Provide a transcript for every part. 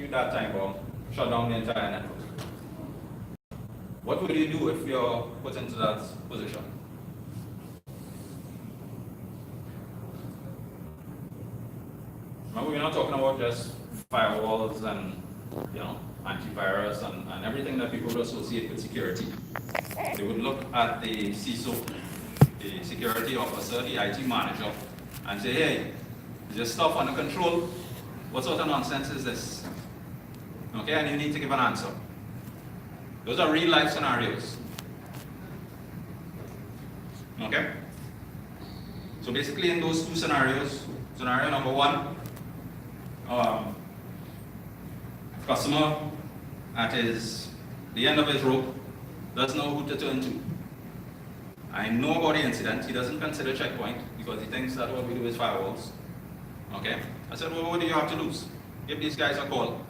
execute that time bomb, shut down the entire network. What would you do if you're put into that position? Remember, we're not talking about just firewalls and antivirus and everything that people would associate with security. They would look at the CISO, the security officer, the IT manager, and say, hey, is your stuff under control? What sort of nonsense is this? Okay, and you need to give an answer. Those are real life scenarios. Okay? So basically in those two scenarios, scenario number one, customer at the end of his rope doesn't know who to turn to. I know about the incident. He doesn't consider Checkpoint because he thinks that what we do is firewalls. Okay? I said, well, what do you have to lose? Give these guys a call.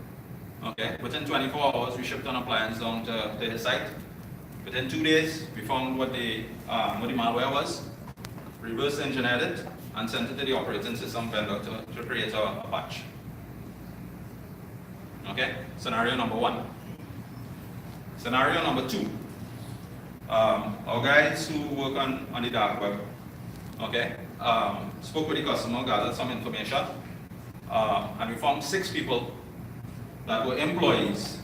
Okay? Within 24 hours, we shipped an appliance down to his site. Within 2 days, we found what the malware was, reverse engineered it, and sent it to the operating system vendor to create a patch. Okay? Scenario number one. Scenario number two. Our guys who work on the dark web, okay, spoke with the customer, gathered some information, and we found 6 people that were employees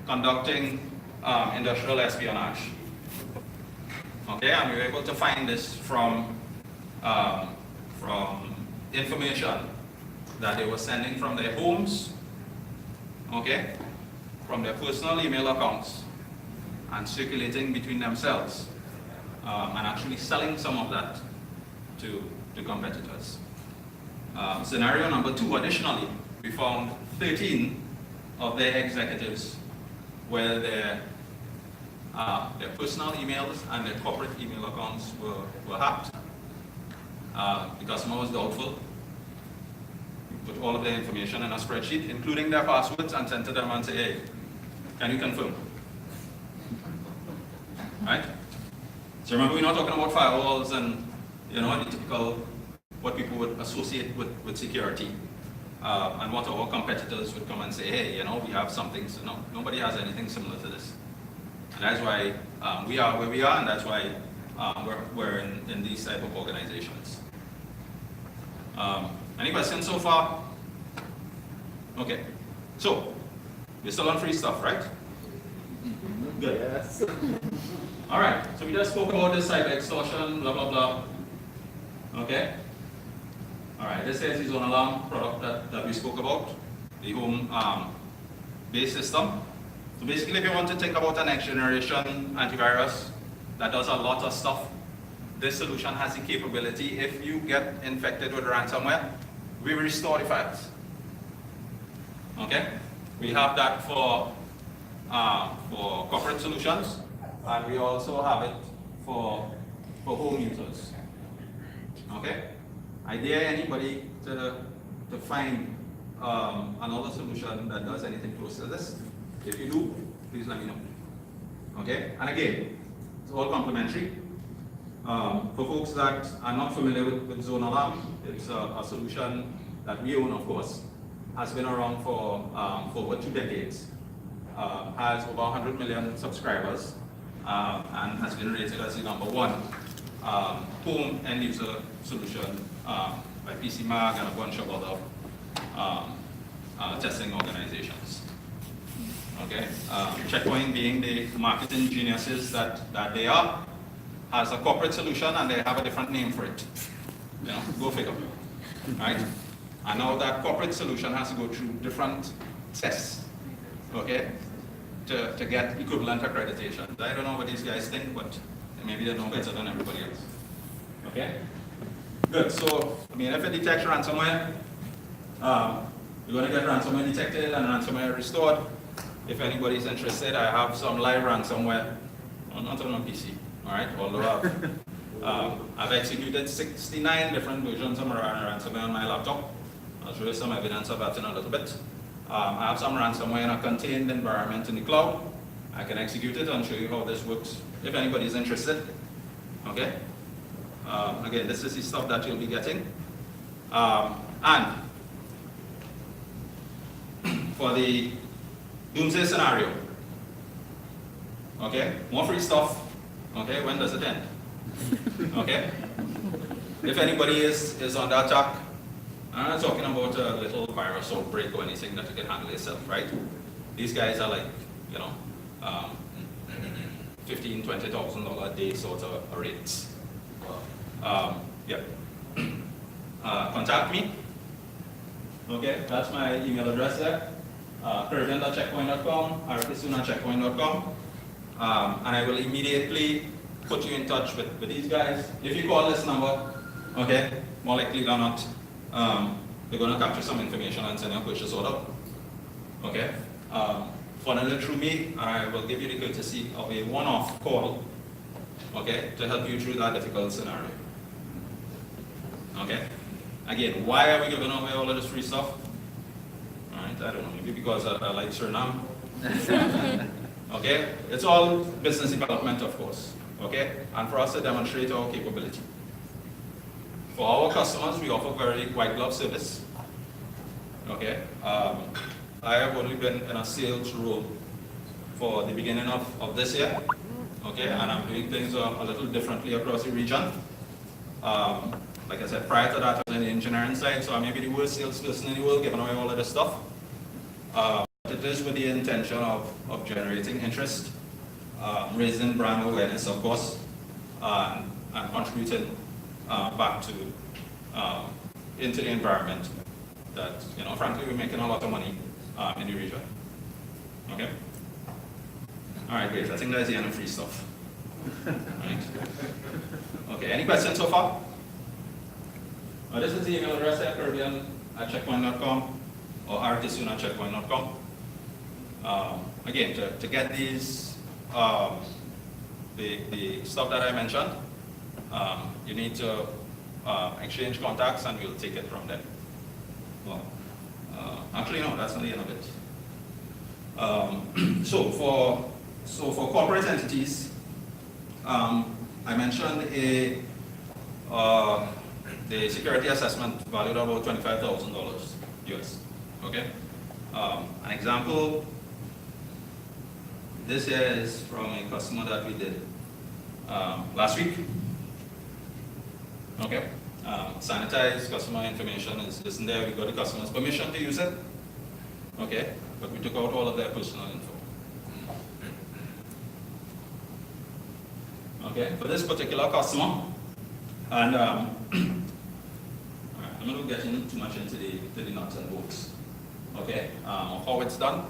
conducting industrial espionage. Okay, and we were able to find this from information that they were sending from their homes, okay, from their personal email accounts, and circulating between themselves, and actually selling some of that to competitors. Scenario number two, additionally, we found 13 of their executives where their personal emails and their corporate email accounts were hacked. The customer was doubtful. We put all of their information in a spreadsheet, including their passwords, and sent to them and say, hey, can you confirm? Right? So remember, we're not talking about firewalls and the typical what people would associate with security, and what our competitors would come and say, hey, we have something. So no, nobody has anything similar to this, and that's why we are where we are, and that's why we're in these type of organizations. Any questions so far? Okay, so we're still on free stuff, right? Good. Yes. All right, so we just spoke about this cyber extortion, blah, blah, blah. Okay? All right, this is the Zone Alarm product that we spoke about, the home-based system. So basically, if you want to think about a next generation antivirus that does a lot of stuff, this solution has the capability, if you get infected with ransomware, we will restore the files. Okay? We have that for corporate solutions, and we also have it for home users. Okay? I dare anybody to find another solution that does anything close to this. If you do, please let me know. Okay? And again, it's all complimentary. For folks that are not familiar with Zone Alarm, it's a solution that we own, of course, has been around for over 2 decades, has over 100 million subscribers, and has been rated as the #1 home end user solution by PCMag and a bunch of other testing organizations. Okay, Checkpoint, being the marketing geniuses that they are, has a corporate solution and they have a different name for it. Go figure, right? And now that corporate solution has to go through different tests, okay, to get equivalent accreditation. I don't know what these guys think, but maybe they know better than everybody else. Okay? Good. So, if it detects ransomware, you're going to get ransomware detected and ransomware restored. If anybody's interested, I have some live ransomware, not on my PC, all right? Although I've executed 69 different versions of ransomware on my laptop. I'll show you some evidence of that in a little bit. I have some ransomware in a contained environment in the cloud. I can execute it and show you how this works if anybody's interested. Okay? Again, this is the stuff that you'll be getting. And for the doomsday scenario. Okay, more free stuff. Okay, when does it end? Okay, if anybody is on that attack, I'm not talking about a little virus outbreak or anything that you can handle yourself, right? These guys are like, you know, $15,000, $20,000 a day sort of rates. Yeah. Contact me. Okay, that's my email address there. Caribbean.checkpoint.com, arkisun@checkpoint.com. And I will immediately put you in touch with these guys. If you call this number, okay, more likely than not, they're going to capture some information and send you a purchase order. Okay. Funnel it through me, and I will give you the courtesy of a one-off call, okay, to help you through that difficult scenario. Okay. Again, why are we giving away all of this free stuff? All right, I don't know, maybe because I like Suriname. Okay, it's all business development, of course. Okay, and for us to demonstrate our capability. For our customers, we offer very white glove service. Okay, I have only been in a sales role for the beginning of this year. Okay, and I'm doing things a little differently across the region. Like I said, prior to that, I was in the engineering side, so I may be the worst salesperson in the world, giving away all of this stuff. It is with the intention of generating interest, raising brand awareness, of course, and contributing back to into the environment that, you know, frankly, we're making a lot of money in the region. Okay? All right, great. I think that's the end of free stuff. Right. Okay, any questions so far? This is the email address there, Caribbean@checkpoint.com or arkisun@checkpoint.com. Again, to get these, the stuff that I mentioned, you need to exchange contacts and we'll take it from there. Well, actually, no, that's not the end of it. So for corporate entities, I mentioned the security assessment valued at about $25,000 US. Okay. An example. This here is from a customer that we did last week. Okay. Sanitized customer information is in there. We got the customer's permission to use it. Okay. But we took out all of their personal info. Okay. For this particular customer, and I'm not getting too much into the nuts and bolts. Okay. How it's done.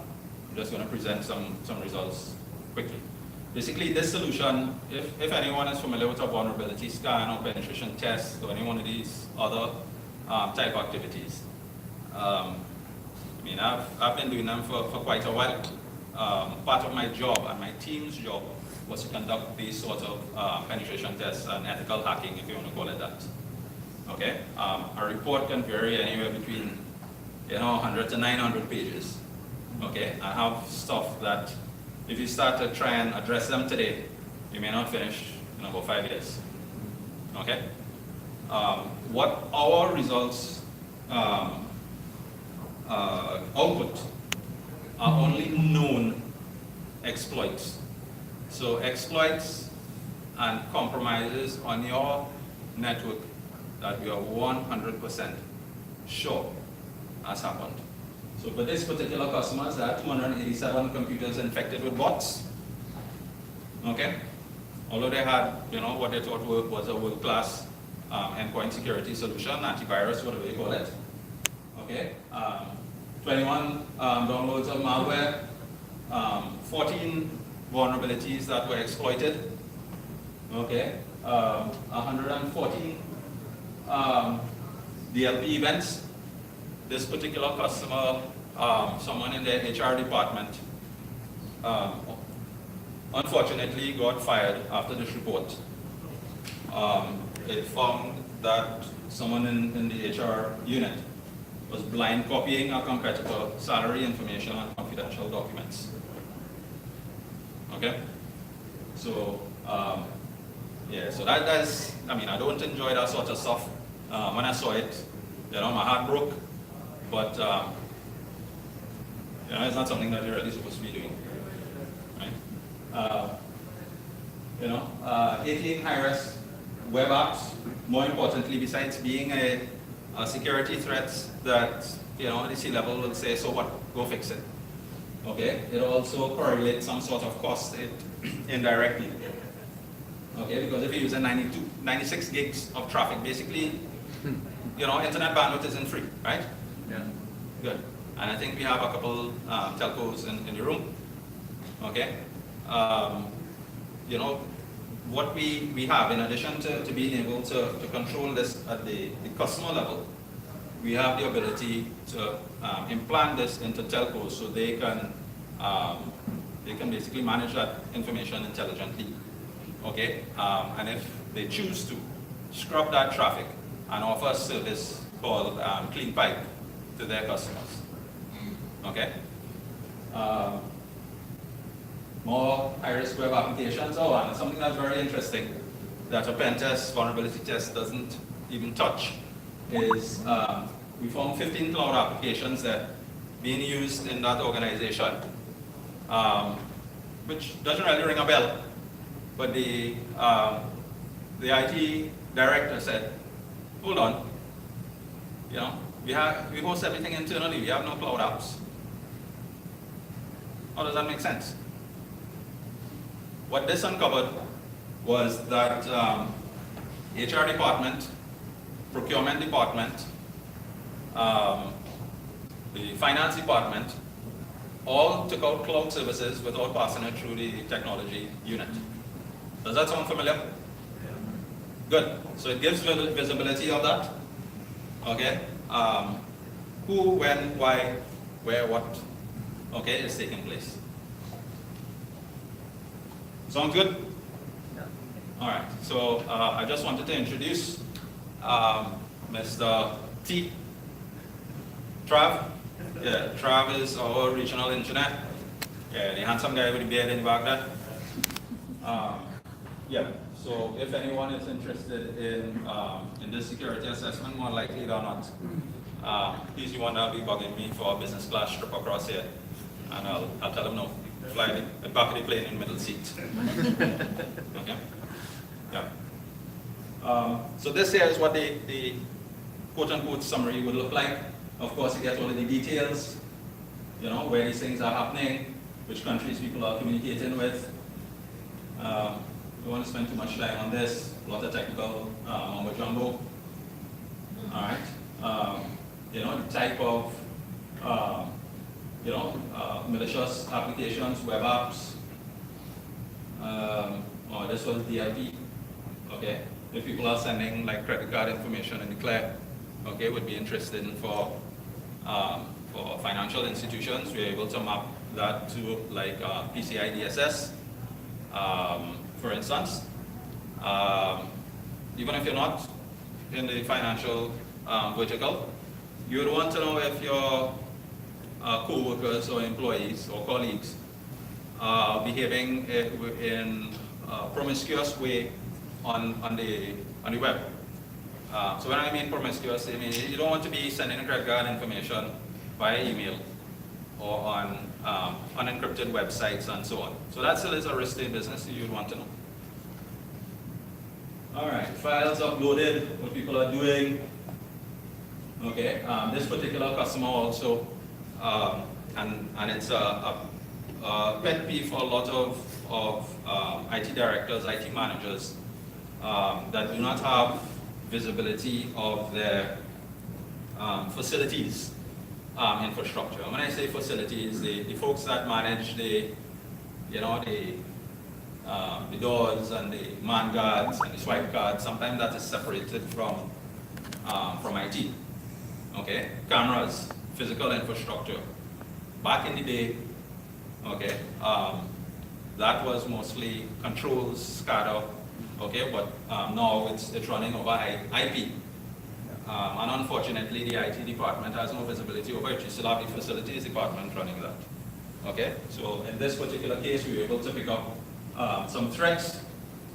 I'm just going to present some results quickly. Basically, this solution, if anyone is familiar with a vulnerability scan or penetration test or any one of these other type activities, I mean, I've been doing them for quite a while. Part of my job and my team's job was to conduct these sort of penetration tests and ethical hacking, if you want to call it that. Okay, a report can vary anywhere between 100 to 900 pages. Okay, I have stuff that if you start to try and address them today, you may not finish in about 5 years. Okay? What our results output are only known exploits. So exploits and compromises on your network that we are 100% sure has happened. So for this particular customer, there are 287 computers infected with bots. Okay? Although they had, what they thought was a world-class endpoint security solution, antivirus, whatever you call it. Okay? 21 downloads of malware, 14 vulnerabilities that were exploited. Okay? 114 DLP events. This particular customer, someone in their HR department, unfortunately got fired after this report. It found that someone in the HR unit was blind copying a competitor salary information on confidential documents. Okay? So, so that's, I don't enjoy that sort of stuff. When I saw it, my heart broke. But, It's not something that you're really supposed to be doing, right? 18 high-risk web apps, more importantly, besides being a security threat that, the C-level will say, so what, go fix it. Okay, it also correlates some sort of cost indirectly. Okay, because if you're using 96 gigs of traffic, basically, internet bandwidth isn't free, right? Yeah. Good. And I think we have a couple telcos in the room. Okay. What we have, in addition to being able to control this at the customer level, we have the ability to implant this into telcos so they can basically manage that information intelligently. Okay, and if they choose to scrub that traffic and offer a service called Clean Pipe to their customers. Okay. More high-risk web applications. Oh, and something that's very interesting that a pen test, vulnerability test doesn't even touch is we found 15 cloud applications that being used in that organization, which doesn't really ring a bell, but the IT director said, hold on, we host everything internally, we have no cloud apps. How does that make sense? What this uncovered was that HR department, procurement department, the finance department, all took out cloud services without passing it through the technology unit. Does that sound familiar? Good. So it gives visibility of that. Okay. Who, when, why, where, what, okay, is taking place. Sounds good? Yeah. All right. So I just wanted to introduce Mr. T. Trav. Yeah, Trav is our regional engineer. Yeah, the handsome guy with the beard in the back there. Yeah. So if anyone is interested in this security assessment, more likely than not, he's the one that'll be bugging me for a business class trip across here, and I'll tell him no. Fly the back of the plane in middle seat. Okay. Yeah. So this here is what the quote-unquote summary would look like. Of course, you get all of the details, where these things are happening, which countries people are communicating with. We don't want to spend too much time on this. A lot of technical mumbo jumbo. All right. The type of malicious applications, web apps. This was DLP. Okay. If people are sending like credit card information in the clear, okay, would be interested in for financial institutions, we're able to map that to like PCI DSS, for instance. Even if you're not in the financial vertical, you would want to know if your co-workers or employees or colleagues are behaving in a promiscuous way on the web. So when I mean promiscuous, I mean you don't want to be sending credit card information via email or on unencrypted websites and so on. So that still is a risky business you'd want to know. All right, files uploaded, what people are doing. Okay, this particular customer also, and it's a pet peeve for a lot of IT directors, IT managers that do not have visibility of their facilities infrastructure. When I say facilities, the folks that manage the doors and the man guards and the swipe cards, sometimes that is separated from IT. Okay, cameras, physical infrastructure. Back in the day, okay, that was mostly controls, SCADA, okay, but now it's running over IP. And unfortunately, the IT department has no visibility over it. You still have the facilities department running that. Okay, so in this particular case, we were able to pick up some threats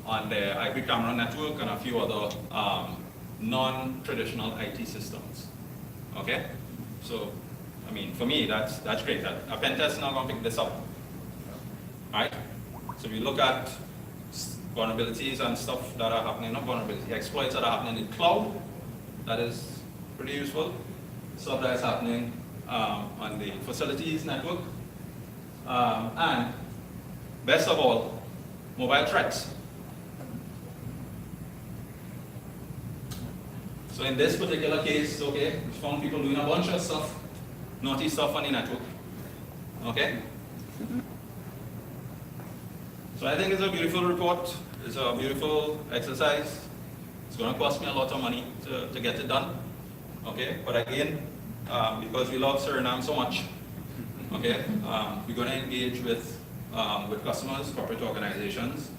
on the IP camera network and a few other non-traditional IT systems. Okay, so I mean, for me, that's great. A pen test is not going to pick this up. Right? So we look at vulnerabilities and stuff that are happening, not vulnerabilities, exploits that are happening in the cloud. That is pretty useful. Stuff that is happening on the facilities network. And best of all, mobile threats. So in this particular case, okay, we found people doing a bunch of stuff, naughty stuff on the network. Okay? So I think it's a beautiful report. It's a beautiful exercise. It's going to cost me a lot of money to get it done. Okay? But again, because we love Suriname so much, okay, we're going to engage with customers, corporate organizations,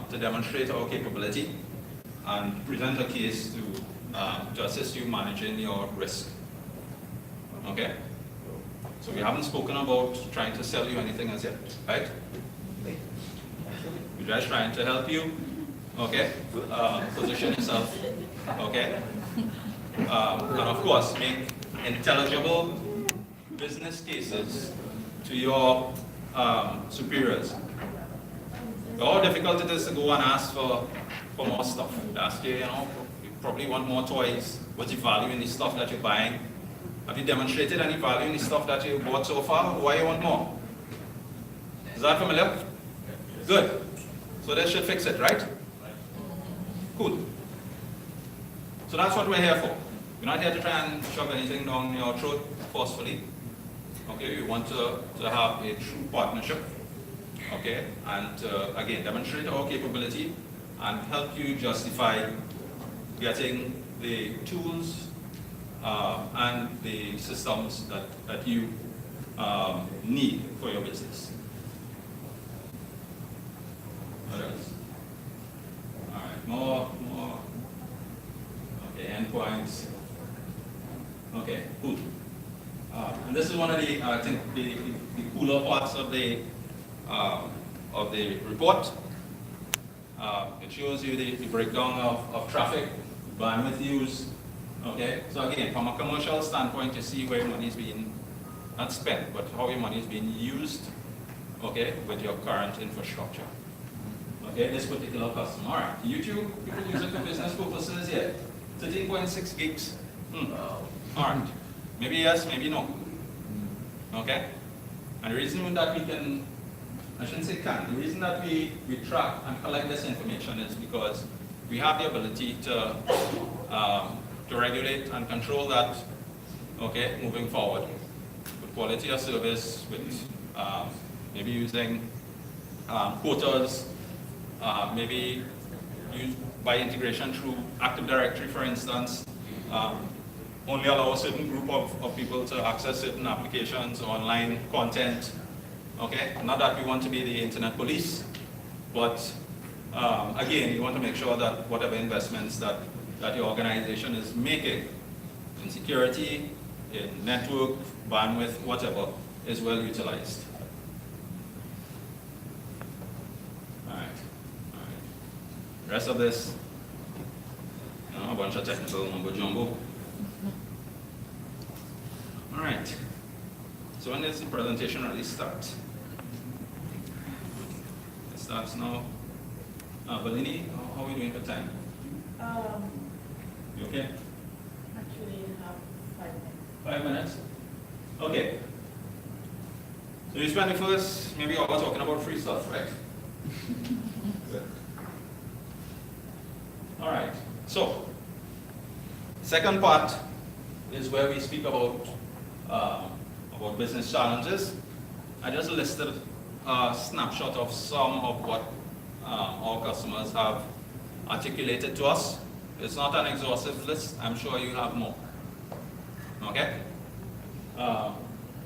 to demonstrate our capability and present a case to assist you managing your risk. Okay? So we haven't spoken about trying to sell you anything as yet, right? We're just trying to help you, okay? Position yourself, okay? And of course, make intelligible business cases to your superiors. How difficult it is to go and ask for more stuff. Ask you, you probably want more toys. What's the value in the stuff that you're buying? Have you demonstrated any value in the stuff that you bought so far? Why you want more? Is that familiar? Good. So that should fix it, right? Cool. So that's what we're here for. We're not here to try and shove anything down your throat forcefully. Okay, we want to have a true partnership. Okay, and again, demonstrate our capability and help you justify getting the tools and the systems that you need for your business. What else? All right, more. Okay, endpoints. Okay, cool. And this is one of the, I think, the cooler parts of the report. It shows you the breakdown of traffic, bandwidth use. Okay, so again, from a commercial standpoint, you see where money is being not spent, but how your money is being used. Okay, with your current infrastructure. Okay, this particular customer. All right, YouTube, people use it for business purposes. Yeah, 13.6 gigs. All right, maybe yes, maybe no. Okay, and the reason that we can, I shouldn't say can, the reason that we track and collect this information is because we have the ability to regulate and control that, okay, moving forward. With quality of service, with maybe using quotas, maybe by integration through Active Directory, for instance, only allow a certain group of people to access certain applications or online content. Okay, not that we want to be the internet police, but again, you want to make sure that whatever investments that your organization is making in security, in network, bandwidth, whatever, is well utilized. All right. Rest of this, a bunch of technical mumbo jumbo. All right. So when does the presentation really start? It starts now. Bellini, how are we doing for time? You okay? Actually, I have 5 minutes. 5 minutes? Okay. So you spend the first maybe hour talking about free stuff, right? Good. All right. So, second part is where we speak about business challenges. I just listed a snapshot of some of what our customers have articulated to us. It's not an exhaustive list. I'm sure you have more. Okay?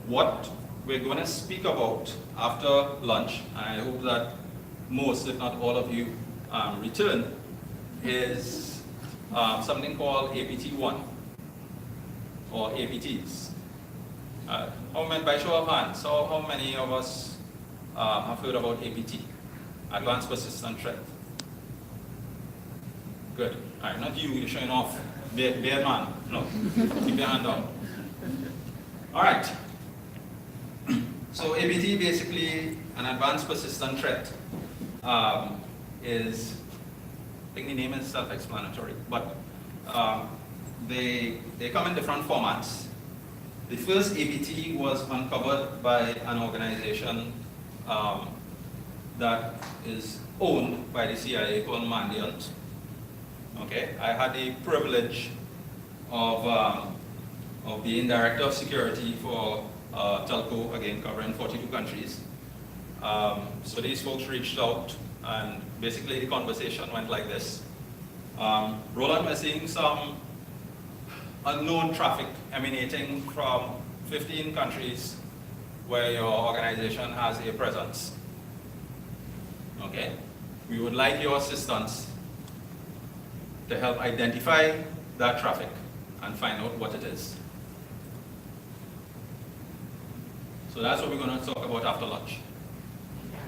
What we're going to speak about after lunch, I hope that most, if not all of you, return, is something called APT1 or APTs. By show of hands, how many of us have heard about APT? Advanced Persistent Threat. Good. All right, not you, you're showing off. Bear man. No, keep your hand down. All right. So APT, basically an advanced persistent threat, is, I think the name is self-explanatory, but they come in different formats. The first APT was uncovered by an organization that is owned by the CIA called Mandiant. Okay, I had the privilege of being director of security for telco, again covering 42 countries. So these folks reached out, and basically the conversation went like this. Roland, we're seeing some unknown traffic emanating from 15 countries where your organization has a presence. Okay? We would like your assistance to help identify that traffic and find out what it is. So that's what we're going to talk about after lunch.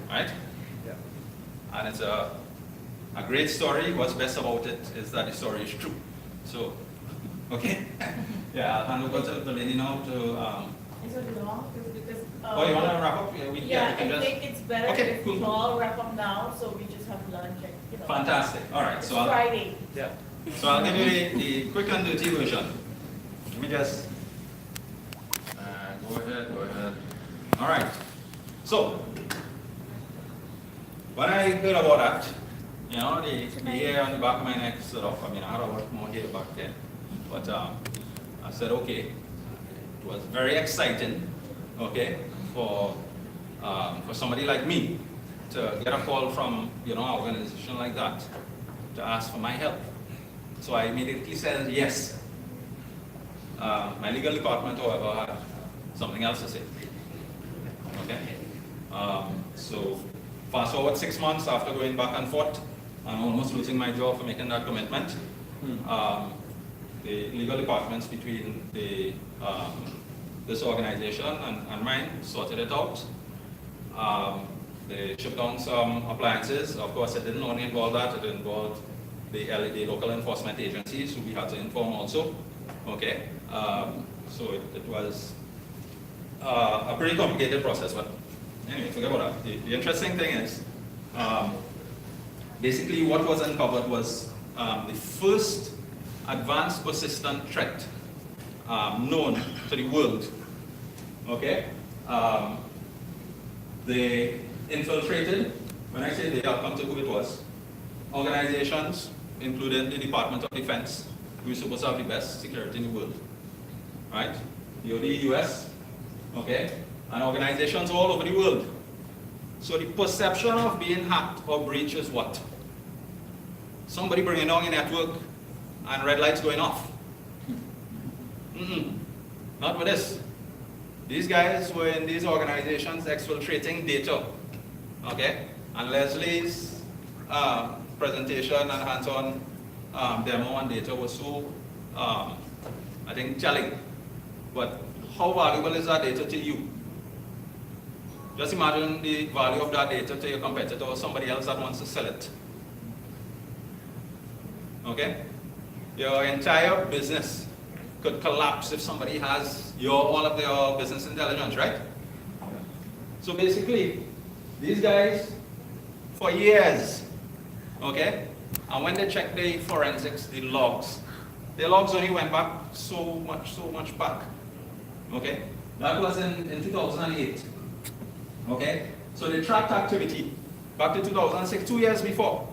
Right? Yeah. And it's a great story. What's best about it is that the story is true. So, okay? Yeah, I'll hand over to the lady now to... Is it long? Because, oh, you want to wrap up? Yeah, we yeah, can I just... think it's better Okay, if cool. we all wrap up now, so we just have lunch and, you know. Fantastic. All right. It's So Friday. Yeah. I'll give you the quick and dirty version. Let me just... go ahead. All right. So, when I heard about that, you know, the hair on the back of my neck stood up. I mean, I had a lot more hair back then. But I said, okay. It was very exciting, okay, for somebody like me to get a call from, you know, an organization like that to ask for my help. So I immediately said yes. My legal department, however, had something else to say. Okay? So fast forward 6 months after going back and forth and almost losing my job for making that commitment. The legal departments between this organization and mine sorted it out. They shipped down some appliances. Of course, it didn't only involve that, it involved the local enforcement agencies who we had to inform also. Okay, so it was a pretty complicated process, but anyway, forget about that. The interesting thing is, basically what was uncovered was the first advanced persistent threat known to the world. Okay? They infiltrated, when I say they, I'll come to who it was, organizations, including the Department of Defense, who is supposed to have the best security in the world. Right? The US, okay? And organizations all over the world. So the perception of being hacked or breached is what? Somebody bringing down your network and red lights going off. Not with this. These guys were in these organizations exfiltrating data. Okay? And Leslie's presentation and hands-on demo on data was so, I think, telling. But how valuable is that data to you? Just imagine the value of that data to your competitor or somebody else that wants to sell it. Okay? Your entire business could collapse if somebody has all of their business intelligence, right? So basically, these guys, for years, okay, and when they checked the forensics, the logs only went back so much back, okay? That was in 2008, okay? So they tracked activity back to 2006, 2 years before.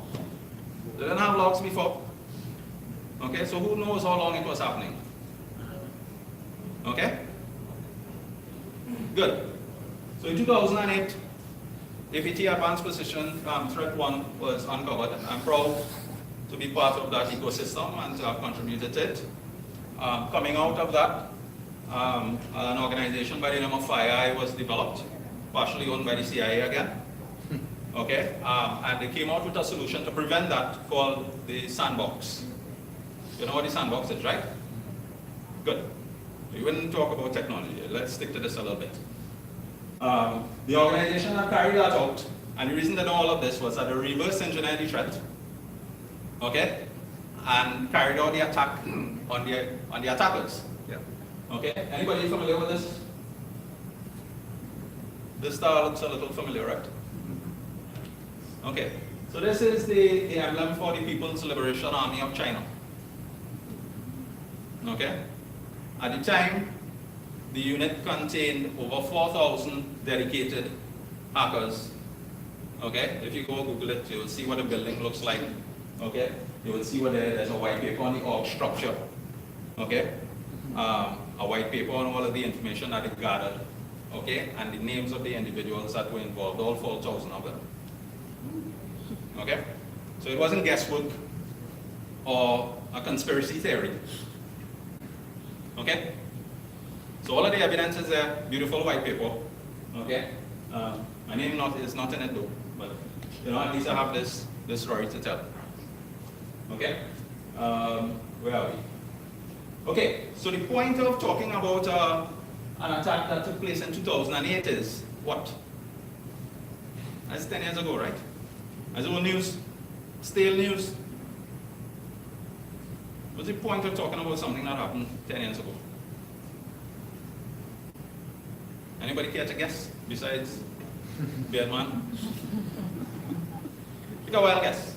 They didn't have logs before. Okay, so who knows how long it was happening? Okay? Good. So in 2008, APT Advanced Persistent Threat 1 was uncovered. I'm proud to be part of that ecosystem and to have contributed to it. Coming out of that, an organization by the name of FireEye was developed, partially owned by the CIA again. Okay? And they came out with a solution to prevent that called the sandbox. You know what the sandbox is, right? Good. We wouldn't talk about technology. Let's stick to this a little bit. The organization that carried that out, and the reason they know all of this was that they reverse engineered the threat, okay, and carried out the attack on the attackers. Yeah. Okay. Anybody familiar with this? This star looks a little familiar, right? Okay, so this is the emblem for the People's Liberation Army of China. Okay, at the time, the unit contained over 4,000 dedicated hackers. Okay, if you go Google it, you will see what the building looks like. Okay, you will see where there's a white paper on the org structure. Okay, a white paper on all of the information that it gathered. Okay, and the names of the individuals that were involved, all 4,000 of them. Okay, so it wasn't guesswork or a conspiracy theory. Okay, so all of the evidence is there, beautiful white paper. Okay, my name is not in it though, but you know, at least I have this story to tell. Okay, where are we? Okay, so the point of talking about an attack that took place in 2008 is what? That's 10 years ago, right? As old news, stale news. What's the point of talking about something that happened 10 years ago? Anybody care to guess besides Beardman? Take a wild guess.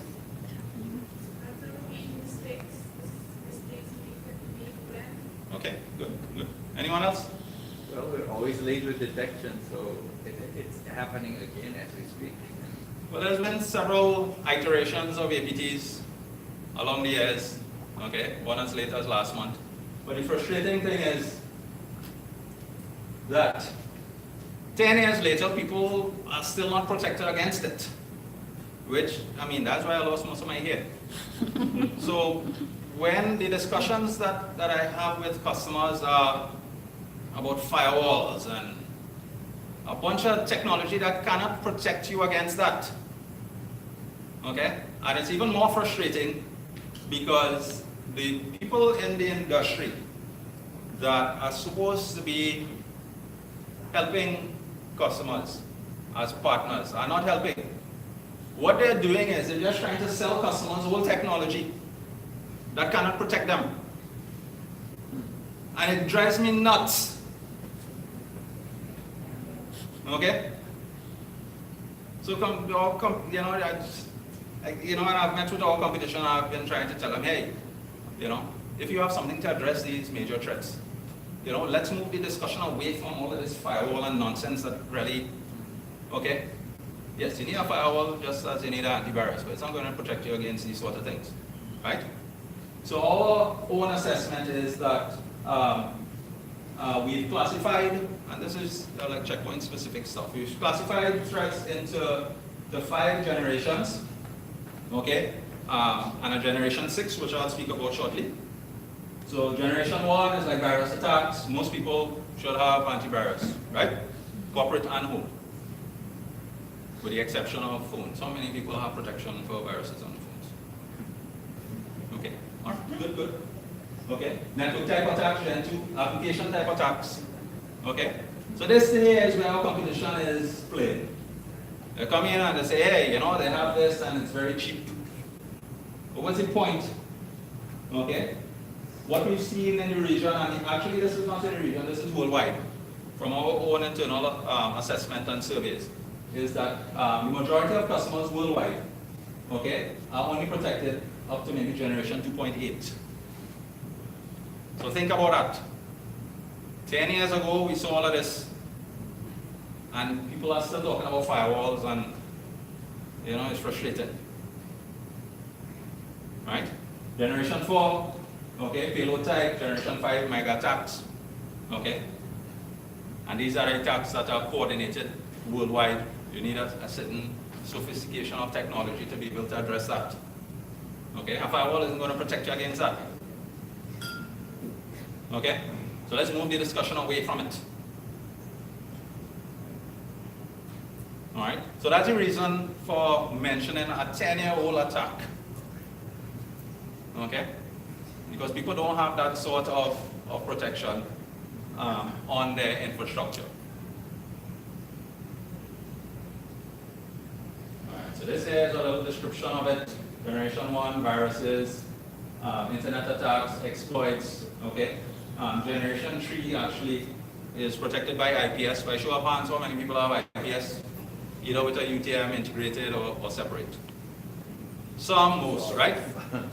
Okay, good, good. Anyone else? Well, we're always late with detection, so it's happening again as we speak. Well, there's been several iterations of APTs along the years, okay, one as late as last month. But the frustrating thing is that 10 years later, people are still not protected against it. Which, I mean, that's why I lost most of my hair. So, when the discussions that I have with customers are about firewalls and a bunch of technology that cannot protect you against that, okay? And it's even more frustrating because the people in the industry that are supposed to be helping customers as partners are not helping. What they're doing is they're just trying to sell customers old technology that cannot protect them. And it drives me nuts. Okay? So, you know, when I've met with our competition, I've been trying to tell them, hey, you know, if you have something to address these major threats, you know, let's move the discussion away from all of this firewall and nonsense that really, okay? Yes, you need a firewall just as you need an antivirus, but it's not going to protect you against these sort of things, right? So our own assessment is that we've classified, and this is like checkpoint specific stuff, we've classified threats into the 5 generations, okay? And a generation 6, which I'll speak about shortly. So generation 1 is like virus attacks. Most people should have antivirus, right? Corporate and home, with the exception of phones. So many people have protection for viruses on phones. Okay, all right, good, good. Okay, network type attacks, Gen 2, application type attacks. Okay, so this here is where our competition is playing. They come in and they say, hey, you know, they have this and it's very cheap. But what's the point? Okay, what we've seen in the region, and actually this is not in the region, this is worldwide, from our own internal assessment and surveys, is that the majority of customers worldwide, okay, are only protected up to maybe generation 2.8. So think about that. 10 years ago, we saw all of this, and people are still talking about firewalls, and you know, it's frustrating. Right? Generation 4, okay, payload type, generation 5, mega attacks, okay? And these are attacks that are coordinated worldwide. You need a certain sophistication of technology to be able to address that. Okay, a firewall isn't going to protect you against that. Okay, so let's move the discussion away from it. All right, so that's the reason for mentioning a 10-year-old attack. Okay, because people don't have that sort of protection on their infrastructure. All right, so this here is a little description of it. Generation 1, viruses, internet attacks, exploits, okay. Generation 3 actually is protected by IPS. By show of hands, how many people have IPS? Either with a UTM integrated or separate? Some, most, right?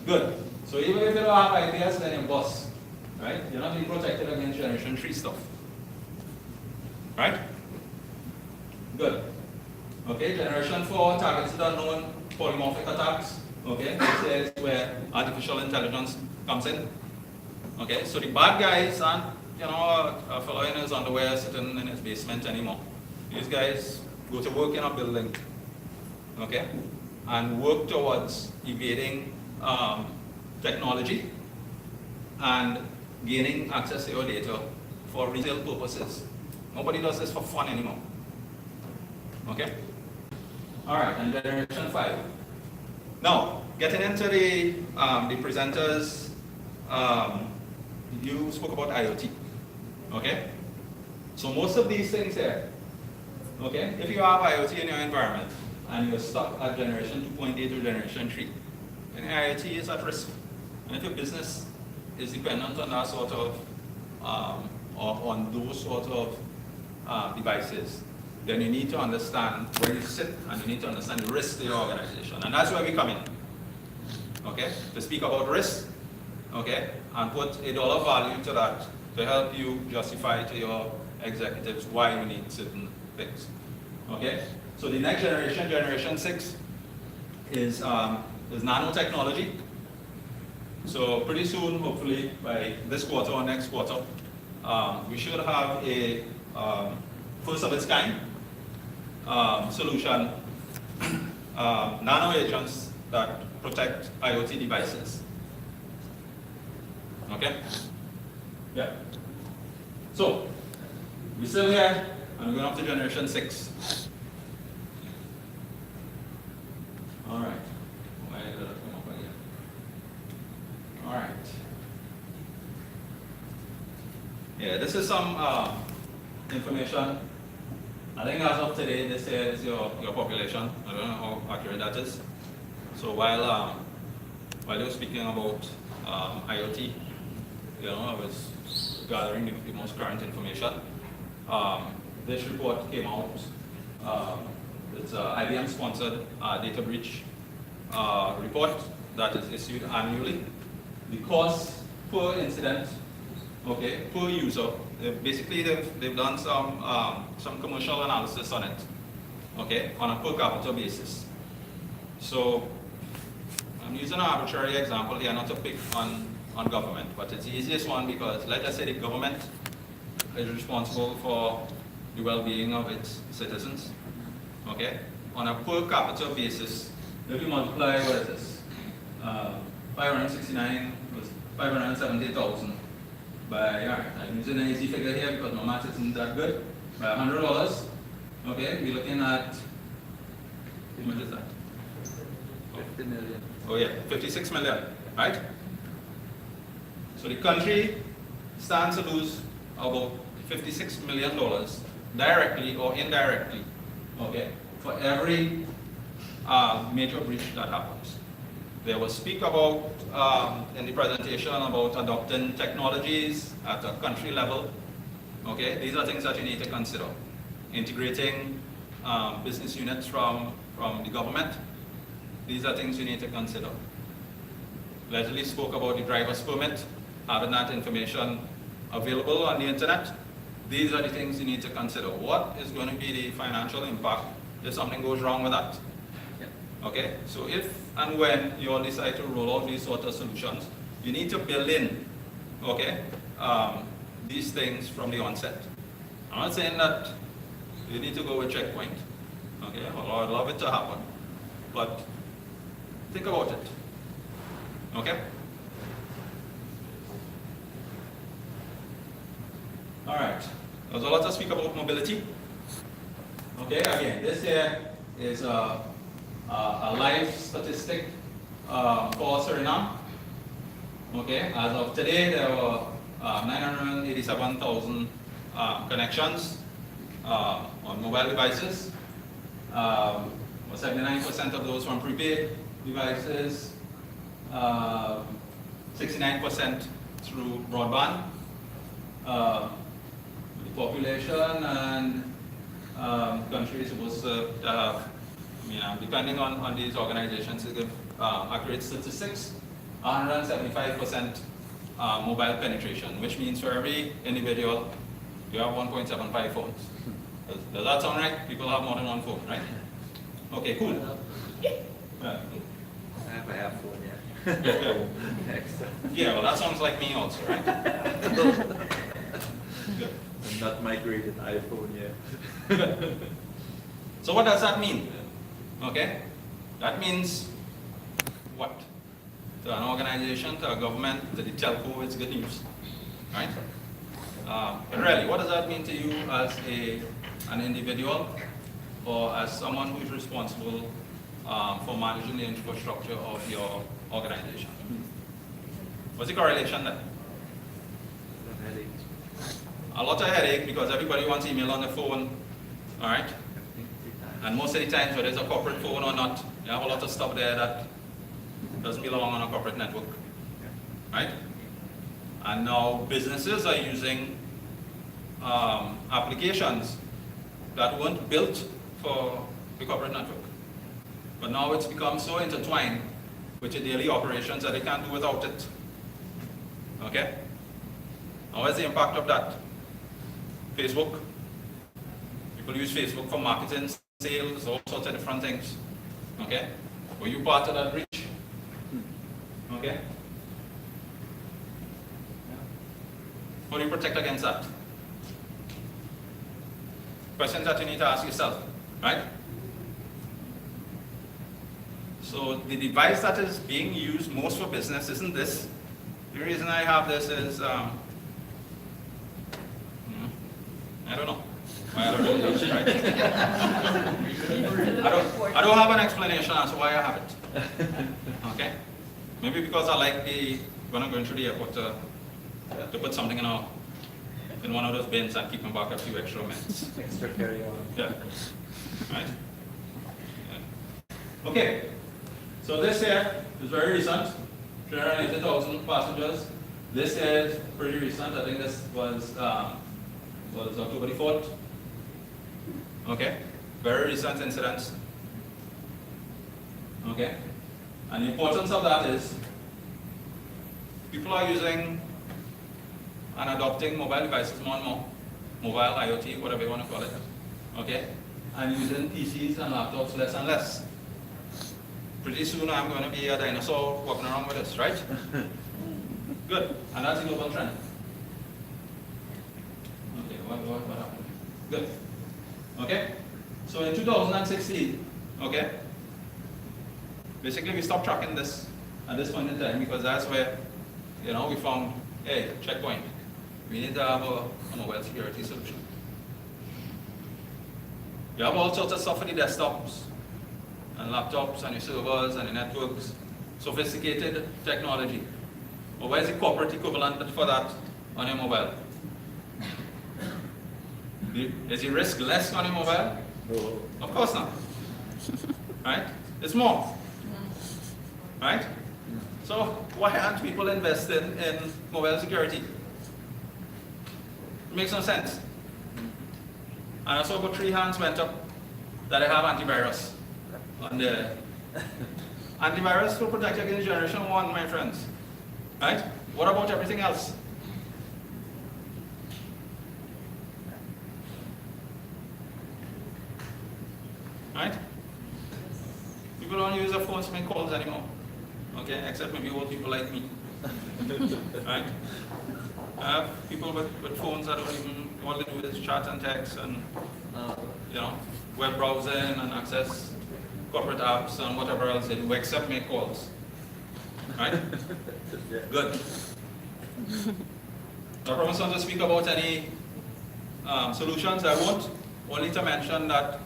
Good. So even if you don't have IPS, then you're boss, right? You're not being protected against generation 3 stuff. Right? Good. Okay, generation 4 targets the unknown polymorphic attacks. Okay, this is where artificial intelligence comes in. Okay, so the bad guys aren't, a fellow in his underwear sitting in his basement anymore. These guys go to work in a building, okay, and work towards evading technology and gaining access to your data for retail purposes. Nobody does this for fun anymore. Okay? Alright, and generation 5. Now, getting into the presenters, you spoke about IoT. Okay? So most of these things here, okay, if you have IoT in your environment and you're stuck at generation 2.8 or generation 3, then IoT is at risk. And if your business is dependent on that sort of, or on those sort of devices, then you need to understand where you sit and you need to understand the risk to your organization. And that's where we come in, okay, to speak about risk, okay, and put a dollar value to that to help you justify to your executives why you need certain things, okay. So the next generation, generation 6, is nanotechnology. So pretty soon, hopefully by this quarter or next quarter, we should have a first of its kind solution, nano agents that protect IoT devices. Okay? Yeah. So, we're still here, and we're going up to generation 6. All right. Why did that come up again? All right. Yeah, this is some information. I think as of today, this is your population. I don't know how accurate that is. So while you're speaking about IoT, I was gathering the most current information. This report came out. It's an IBM-sponsored data breach report that is issued annually. The cost per incident, okay, per user. Basically, they've done some commercial analysis on it, okay, on a per capita basis. So I'm using an arbitrary example here, not to pick on government, but it's the easiest one because, like I said, the government is responsible for the well-being of its citizens, okay. On a per capita basis, if you multiply, what is this? 569 was 570,000. By, I'm using an easy figure here because my math isn't that good. By $100, okay, we're looking at, how much is that? 50 million. Oh yeah, 56 million, right? So the country stands to lose about $56 million directly or indirectly, okay, for every major breach that happens. There was speak about, in the presentation, about adopting technologies at a country level. Okay, these are things that you need to consider. Integrating business units from the government. These are things you need to consider. Leslie spoke about the driver's permit, having that information available on the internet. These are the things you need to consider. What is going to be the financial impact if something goes wrong with that? Okay, so if and when you all decide to roll out these sort of solutions, you need to build in, okay, these things from the onset. I'm not saying that you need to go with checkpoint, okay, although I'd love it to happen, but think about it, okay? All right, there's a lot to speak about mobility. Okay, again, this here is a live statistic for Suriname. Okay, as of today, there were 987,000 connections on mobile devices. 79% of those from prepaid devices, 69% through broadband. The population and country is supposed to have, depending on these organizations, to give accurate statistics, 175% mobile penetration, which means for every individual, you have 1.75 phones. Does that sound right? People have more than one phone, right? Okay, cool. Yeah. I have phone, yeah. Yeah. Extra. Yeah, well, that sounds like me also, right? Good. I'm not migrated iPhone yet. So what does that mean? Okay? That means what? To an organization, to a government, to the telco, it's good news. Right? But really, what does that mean to you as an individual or as someone who is responsible for managing the infrastructure of your organization? What's the correlation there? A lot of headache because everybody wants email on the phone, all right? And most of the times, whether it's a corporate phone or not, you have a lot of stuff there that doesn't belong on a corporate network, right? And now businesses are using applications that weren't built for the corporate network. But now it's become so intertwined with your daily operations that they can't do without it. Okay? Now what's the impact of that? Facebook. People use Facebook for marketing, sales, all sorts of different things. Okay? Were you part of that breach? Okay? How do you protect against that? Questions that you need to ask yourself, right? So the device that is being used most for business isn't this. The reason I have this is, I don't know. Why I don't really use it, right? I don't have an explanation as to why I have it. Okay? Maybe because I like when I'm going through the airport to put something in one of those bins and keep them back a few extra minutes. Extra carry on. Yeah. Right? Yeah. Okay. So this here is very recent. 380,000 passengers. This here is pretty recent. I think this was October the 4th. Okay. Very recent incidents. Okay. And the importance of that is people are using and adopting mobile devices more and more. Mobile, IoT, whatever you want to call it. Okay? And using PCs and laptops less and less. Pretty soon I'm going to be a dinosaur walking around with this, right? Good. And that's a global trend. Okay, what happened? Good. Okay? So in 2016, okay? Basically we stopped tracking this at this point in time because that's where, we found, hey, checkpoint. We need to have a mobile security solution. You have all sorts of stuff for the desktops and laptops and your servers and the networks, sophisticated technology. But where's the corporate equivalent for that on your mobile? Is the risk less on your mobile? No. Of course not. Right? It's more. Right? So why aren't people investing in mobile security? It makes no sense. And I saw about 3 hands went up that I have antivirus on the antivirus will protect you against generation 1, my friends. Right? What about everything else? Right? People don't use their phones to make calls anymore. Okay, except maybe old people like me. Right? People with phones that don't even, all they do is chat and text and, web browsing and access corporate apps and whatever else they do, except make calls. Right? Good. I promise not to speak about any solutions. I won't, only to mention that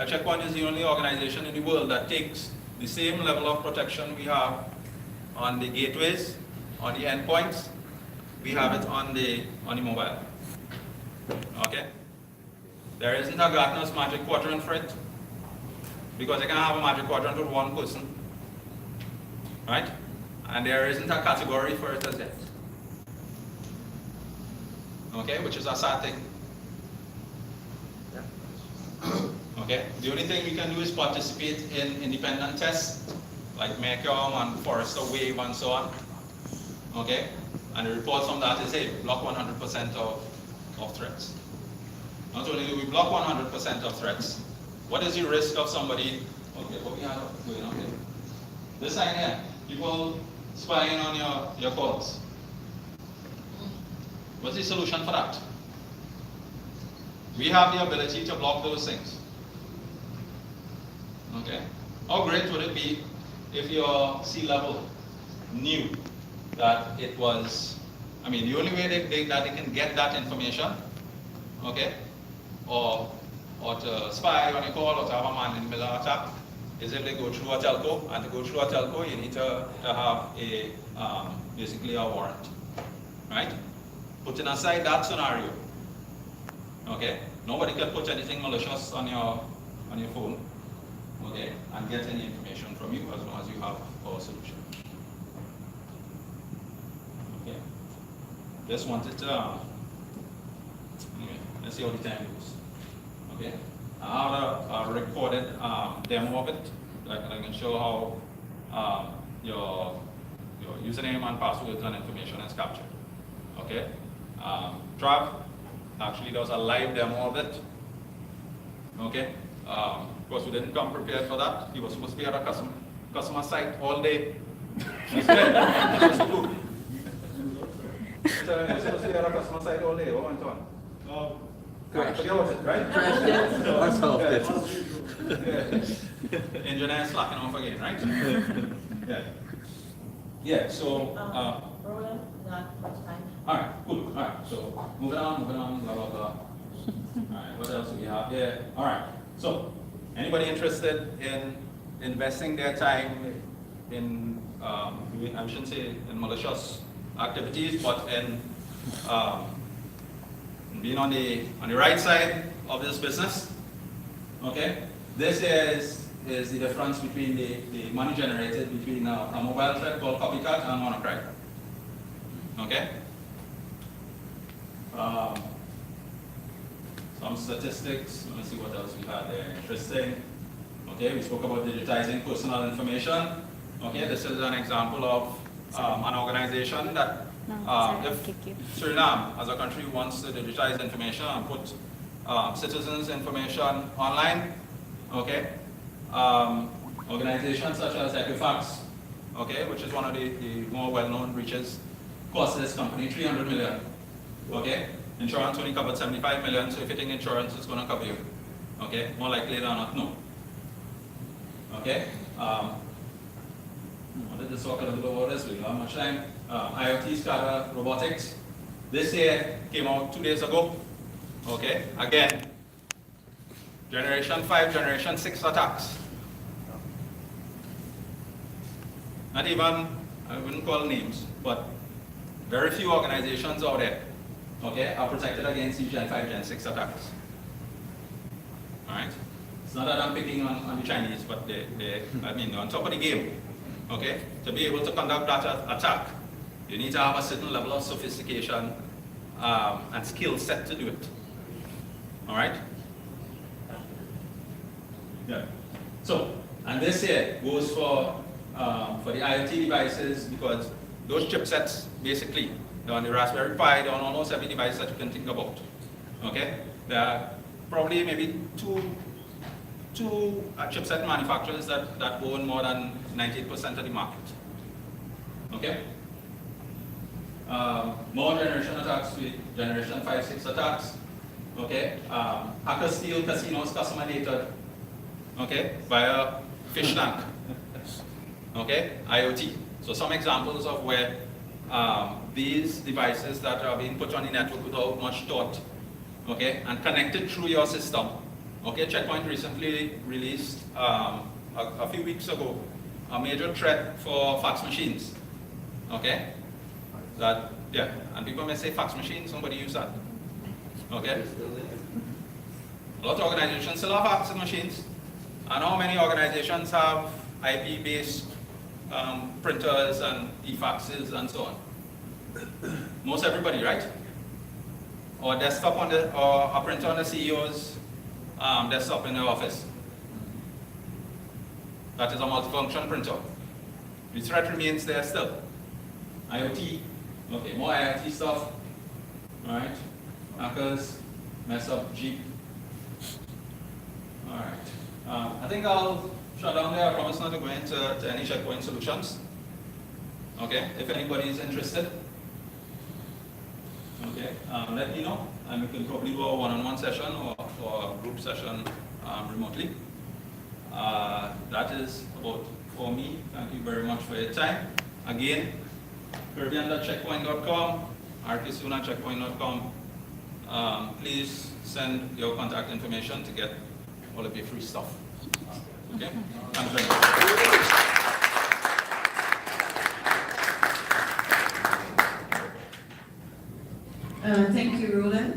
Checkpoint is the only organization in the world that takes the same level of protection we have on the gateways, on the endpoints, we have it on the mobile. Okay? There isn't a Gartner's magic quadrant for it, because you can have a magic quadrant with one person. Right? And there isn't a category for it as yet. Okay? Which is a sad thing. Okay? The only thing we can do is participate in independent tests, like Mercom and Forrester Wave and so on. Okay? And the report from that is, hey, block 100% of threats. Not only do we block 100% of threats, what is the risk of somebody, okay, what we have going on here? This sign here, people spying on your calls. What's the solution for that? We have the ability to block those things. Okay? How great would it be if your C-level knew that it was, I mean, the only way that they can get that information, okay, or to spy on a call or to have a man in the middle of attack, is if they go through a telco, and to go through a telco, you need to have a, basically a warrant, right? Putting aside that scenario, okay, nobody can put anything malicious on your phone, okay, and get any information from you as long as you have our solution. Okay, just wanted to, anyway, let's see how the time goes. Okay, I have a recorded demo of it. I can show how your username and passwords and information is captured. Okay, Trav actually does a live demo of it. Okay, of course we didn't come prepared for that. He was supposed to be at a customer site all day. He's supposed to do. So he's supposed to be at a customer site all day. What went on? Right? What's off it? Yeah. Engineer slacking off again, right? Yeah. Yeah, so, Roland, not much time. alright, cool. Alright, so moving on, blah, blah, blah. Alright, what else do we have here? Alright, so anybody interested in investing their time in, I shouldn't say in malicious activities, but in being on the right side of this business? Okay, this is the difference between the money generated between a mobile threat called Copycat and WannaCry. Okay? Some statistics, let me see what else we had there. Interesting. Okay, we spoke about digitizing personal information. Okay, this is an example of an organization that if Suriname as a country wants to digitize information and put citizens' information online, okay, organizations such as Equifax, okay, which is one of the more well-known breaches, cost this company $300 million. Okay, insurance only covered $75 million, so if you think insurance is going to cover you, okay, more likely than not, no. Okay, I wanted to talk a little bit about this, we don't have much time. IoT SCADA robotics. This here came out 2 days ago. Okay, again, generation 5, generation 6 attacks. Not even, I wouldn't call names, but very few organizations out there, okay, are protected against these Gen 5, Gen 6 attacks. Alright? It's not that I'm picking on the Chinese, but they're on top of the game. Okay? To be able to conduct that attack, you need to have a certain level of sophistication and skill set to do it. Alright? Yeah. So, and this here goes for the IoT devices, because those chipsets, basically, they're on the Raspberry Pi, they're on almost every device that you can think about. Okay? There are probably maybe two chipset manufacturers that own more than 98% of the market. Okay? More generation attacks with generation 5, 6 attacks. Okay? Hackers steal casinos' customer data. Okay? Via fish tank. Okay? IoT. So some examples of where these devices that are being put on the network without much thought, okay, and connected through your system. Okay, Checkpoint recently released a few weeks ago a major threat for fax machines. Okay, that and people may say fax machines, somebody use that. Okay, a lot of organizations still have fax machines, and how many organizations have IP-based printers and e-faxes and so on? Most everybody, right? Or desktop or a printer on the CEO's desktop in your office. That is a multifunction printer. The threat remains there still. IoT, okay, more IoT stuff, alright? Hackers, mess up Jeep. Alright, I think I'll shut down there. I promise not to go into any checkpoint solutions. Okay, if anybody is interested, okay, let me know, and we can probably do a one-on-one session or a group session remotely. That is about for me. Thank you very much for your time. Again, Caribbean.checkpoint.com, rksoon@checkpoint.com. Please send your contact information to get all of your free stuff. Okay? Thanks very much. Thank you, Roland.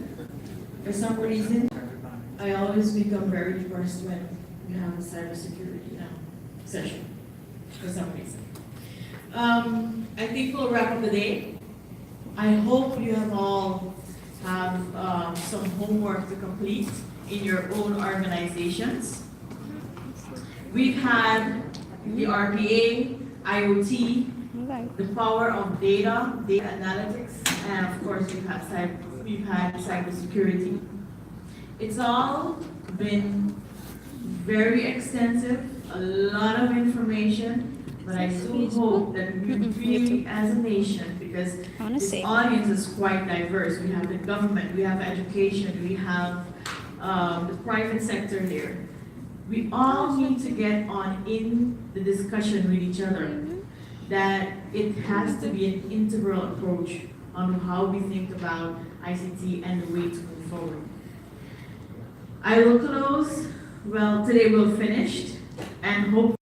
For some reason, I always become very depressed when we have a cybersecurity session, for some reason. I think we'll wrap up the day. I hope you have all have some homework to complete in your own organizations. We've had the RPA, IoT, the power of data analytics, and of course we've had cybersecurity. It's all been very extensive, a lot of information, but I do hope that we really, as a nation, because this audience is quite diverse. We have the government, we have education, we have the private sector here. We all need to get on in the discussion with each other, that it has to be an integral approach on how we think about ICT and the way to move forward. I will close, well, today we're finished, and hopefully